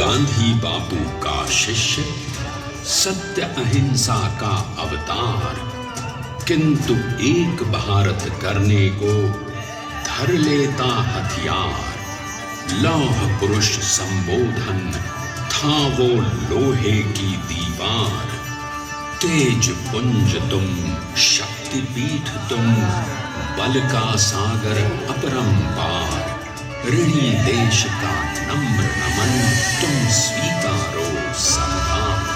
गांधी बापू का शिष्य, सत्य अहिंसा का अवतार, किंतु एक भारत करने को धर लेता हथियार। लौह पुरुष संबोधन था वो लोहे की दीवार। तेज पुंज तुम, शक्ति पीठ तुम, बल का सागर अपरंपार। ऋणी देश का नम्र नमन तुम स्वीकारो सरदार।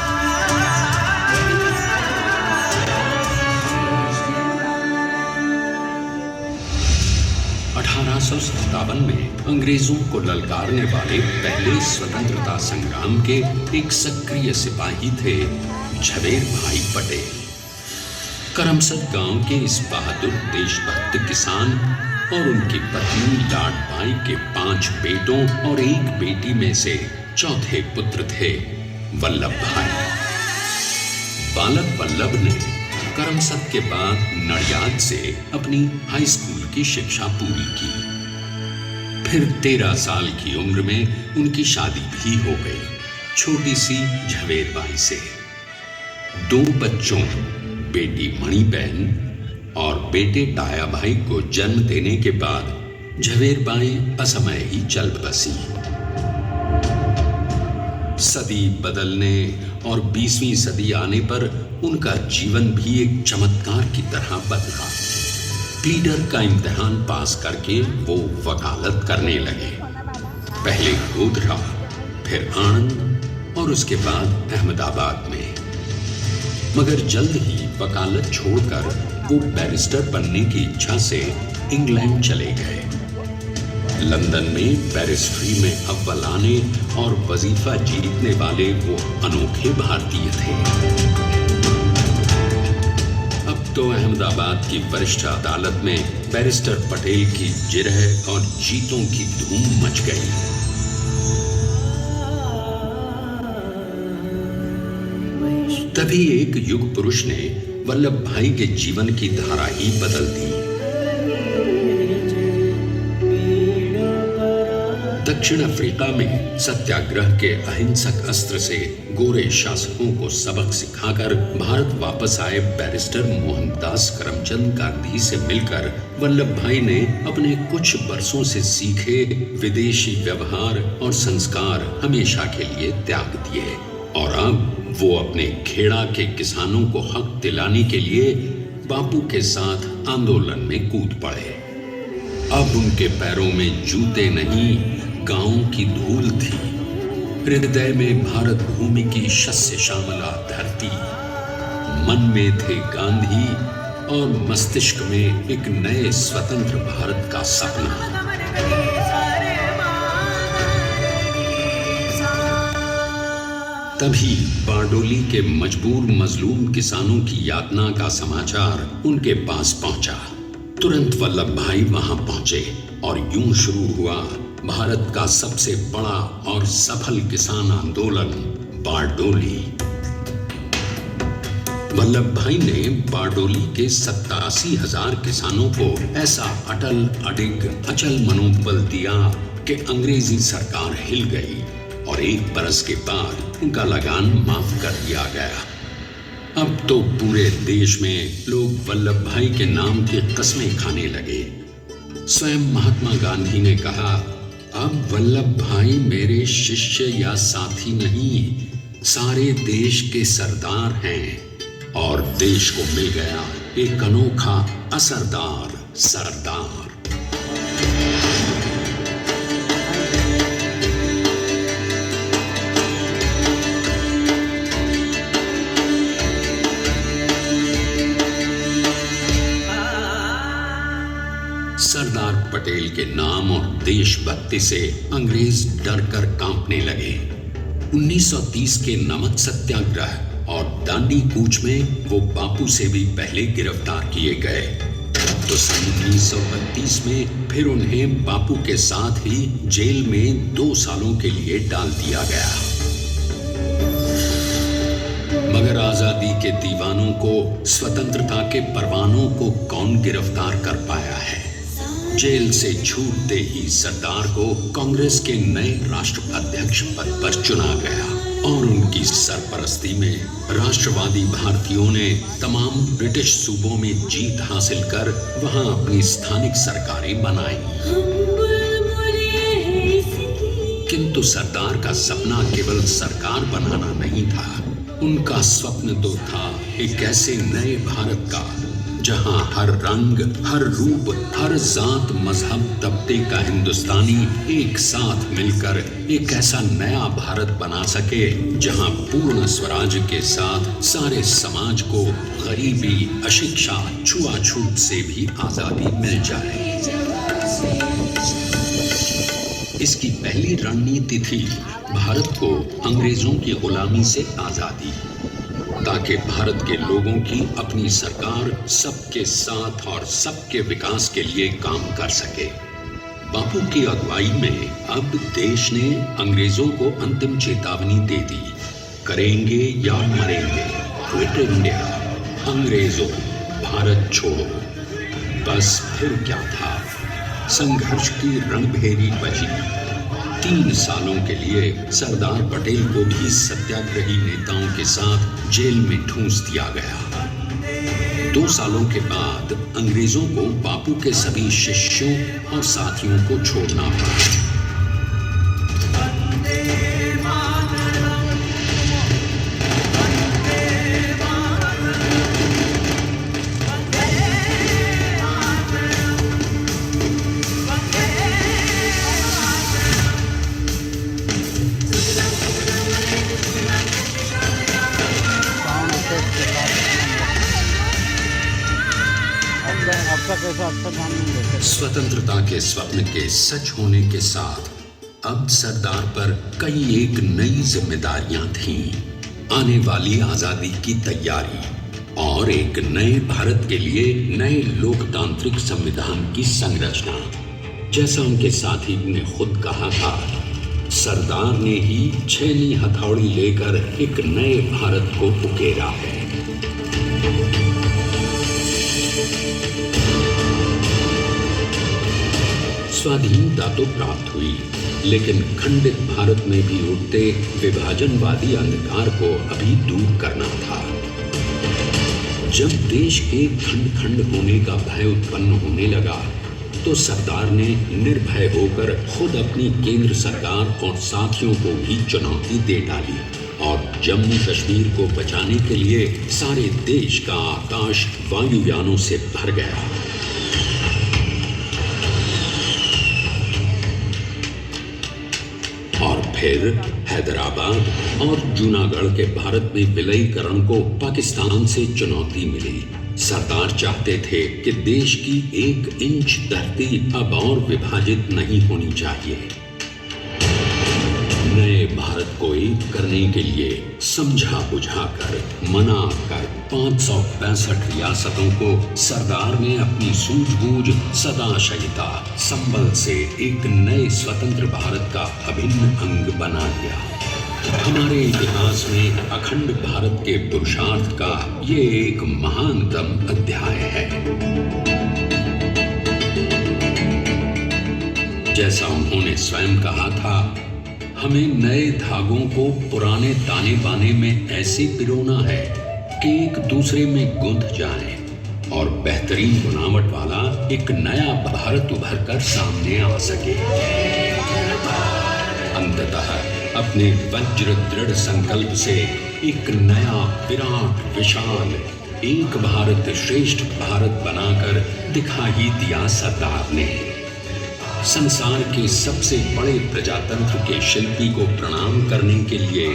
1857 में अंग्रेजों को ललकारने वाले पहले स्वतंत्रता संग्राम के एक सक्रिय सिपाही थे झवेर भाई पटेल। करमसद गांव के इस बहादुर देशभक्त किसान और उनकी पत्नी लाडबाई के 5 बेटों और 1 बेटी में से चौथे पुत्र थे वल्लभ भाई। बालक वल्लभ ने करमसद के बाद नडियाद से अपनी हाई स्कूल की शिक्षा पूरी की। फिर 13 साल की उम्र में उनकी शादी भी हो गई छोटी सी झवेरबाई से। 2 बच्चों, बेटी मणिबेन और बेटे टाया भाई को जन्म देने के बाद झवेरबाई असमय ही चल बसी। सदी बदलने और 20वीं सदी आने पर उनका जीवन भी एक चमत्कार की तरह बदला। प्लीडर का इम्तिहान पास करके वो वकालत करने लगे। पहले गोधरा, फिर आणंद और उसके बाद अहमदाबाद में। मगर जल्द ही वकालत छोड़कर वो बैरिस्टर बनने की इच्छा से इंग्लैंड चले गए। लंदन में बैरिस्ट्री में अव्वल आने और वजीफा जीतने वाले वो अनोखे भारतीय थे। अब तो अहमदाबाद की वरिष्ठ अदालत में बैरिस्टर पटेल की जिरह और जीतों की धूम मच गई। तभी एक युग पुरुष ने वल्लभ भाई के जीवन की धारा ही बदल दी। दक्षिण अफ्रीका में सत्याग्रह के अहिंसक अस्त्र से गोरे शासकों को सबक सिखाकर भारत वापस आए बैरिस्टर मोहनदास करमचंद गांधी से मिलकर वल्लभ भाई ने अपने कुछ बरसों से सीखे विदेशी व्यवहार और संस्कार हमेशा के लिए त्याग दिए और अब वो अपने खेड़ा के किसानों को हक दिलाने के लिए बापू के साथ आंदोलन में कूद पड़े। अब उनके पैरों में जूते नहीं, गांव की धूल थी। हृदय में भारत भूमि की शस्य श्यामला धरती। मन में थे गांधी और मस्तिष्क में एक नए स्वतंत्र भारत का सपना। तभी बारडोली के मजबूर मजलूम किसानों की यातना का समाचार उनके पास पहुंचा। तुरंत वल्लभ भाई वहां पहुंचे और यूं शुरू हुआ भारत का सबसे बड़ा और सफल किसान आंदोलन बारडोली। वल्लभ भाई ने बारडोली के 87,000 किसानों को ऐसा अटल अडिग अचल मनोबल दिया कि अंग्रेजी सरकार हिल गई और 1 बरस के बाद उनका लगान माफ कर दिया गया। अब तो पूरे देश में लोग वल्लभ भाई के नाम की कस्में खाने लगे। स्वयं महात्मा गांधी ने कहा, अब वल्लभ भाई मेरे शिष्य या साथी नहीं, सारे देश के सरदार हैं। और देश को मिल गया एक अनोखा असरदार सरदार। सरदार पटेल के नाम और देशभक्ति से अंग्रेज डर कर कांपने लगे। 1930 के नमक सत्याग्रह और दांडी कूच में वो बापू से भी पहले गिरफ्तार किए गए। तो सन 1932 में फिर उन्हें बापू के साथ ही जेल में 2 सालों के लिए डाल दिया गया। मगर आजादी के दीवानों को, स्वतंत्रता के परवानों को कौन गिरफ्तार कर पाया है? जेल से छूटते ही सरदार को कांग्रेस के नए राष्ट्राध्यक्ष पद पर चुना गया और उनकी सरपरस्ती में राष्ट्रवादी भारतीयों ने तमाम ब्रिटिश सूबों में जीत हासिल कर वहां अपनी स्थानिक सरकारें बनाई। किंतु सरदार का सपना केवल सरकार बनाना नहीं था। उनका स्वप्न तो था एक ऐसे नए भारत का जहां हर रंग, हर रूप, हर जात, मजहब, तबके का हिंदुस्तानी एक साथ मिलकर एक ऐसा नया भारत बना सके जहां पूर्ण स्वराज के साथ सारे समाज को गरीबी, अशिक्षा, छुआछूत से भी आजादी मिल जाए। इसकी पहली रणनीति थी भारत को अंग्रेजों की गुलामी से आजादी, ताकि भारत के लोगों की अपनी सरकार सबके साथ और सबके विकास के लिए काम कर सके। बापू की अगुवाई में अब देश ने अंग्रेजों को अंतिम चेतावनी दे दी, करेंगे या मरेंगे, क्विट इंडिया, अंग्रेजों भारत छोड़ो। बस फिर क्या था, संघर्ष की रणभेरी बजी। 3 सालों के लिए सरदार पटेल को भी सत्याग्रही नेताओं के साथ जेल में ठूंस दिया गया। 2 सालों के बाद अंग्रेजों को बापू के सभी शिष्यों और साथियों को छोड़ना पड़ा। स्वतंत्रता के स्वप्न के सच होने के साथ अब सरदार पर कई एक नई जिम्मेदारियां थीं। आने वाली आजादी की तैयारी और एक नए भारत के लिए नए लोकतांत्रिक संविधान की संरचना। जैसा उनके साथी ने खुद कहा था, सरदार ने ही 6वीं हथौड़ी लेकर एक नए भारत को उकेरा है। स्वाधीनता तो प्राप्त हुई, लेकिन खंडित भारत में भी उठते विभाजनवादी अंधकार को अभी दूर करना था। जब देश के खंड खंड होने का भय उत्पन्न होने लगा, तो सरदार ने निर्भय होकर खुद अपनी केंद्र सरकार और साथियों को भी चुनौती दे डाली और जम्मू कश्मीर को बचाने के लिए सारे देश का आकाश वायुयानों से भर गया। और फिर हैदराबाद और जूनागढ़ के भारत में विलयीकरण को पाकिस्तान से चुनौती मिली। सरदार चाहते थे कि देश की 1 इंच धरती अब और विभाजित नहीं होनी चाहिए। नए भारत को एक करने के लिए समझा बुझाकर मना कर 565 रियासतों को सरदार ने अपनी सूझबूझ, सदाशयिता, संबल से एक नए स्वतंत्र भारत का अभिन्न अंग बना दिया। हमारे इतिहास में अखंड भारत के पुरुषार्थ का ये एक महानतम अध्याय है। जैसा उन्होंने स्वयं कहा था, हमें नए धागों को पुराने ताने बाने में ऐसे पिरोना है कि एक दूसरे में गुंथ जाएं और बेहतरीन बनावट वाला एक नया भारत उभर कर सामने आ सके। अंततः अपने वज्र दृढ़ संकल्प से एक नया विराट विशाल एक भारत श्रेष्ठ भारत बनाकर दिखा ही दिया सरदार ने। संसार के सबसे बड़े प्रजातंत्र के शिल्पी को प्रणाम करने के लिए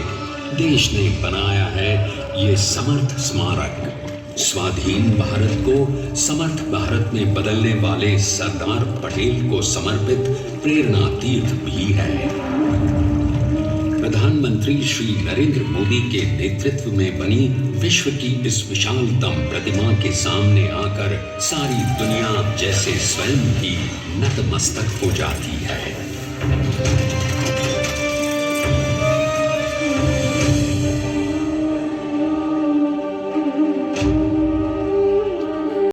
देश ने बनाया है ये समर्थ स्मारक। स्वाधीन भारत को समर्थ भारत में बदलने वाले सरदार पटेल को समर्पित प्रेरणा तीर्थ भी है। प्रधानमंत्री श्री नरेंद्र मोदी के नेतृत्व में बनी विश्व की इस विशालतम प्रतिमा के सामने आकर सारी दुनिया जैसे स्वयं भी नतमस्तक हो जाती है।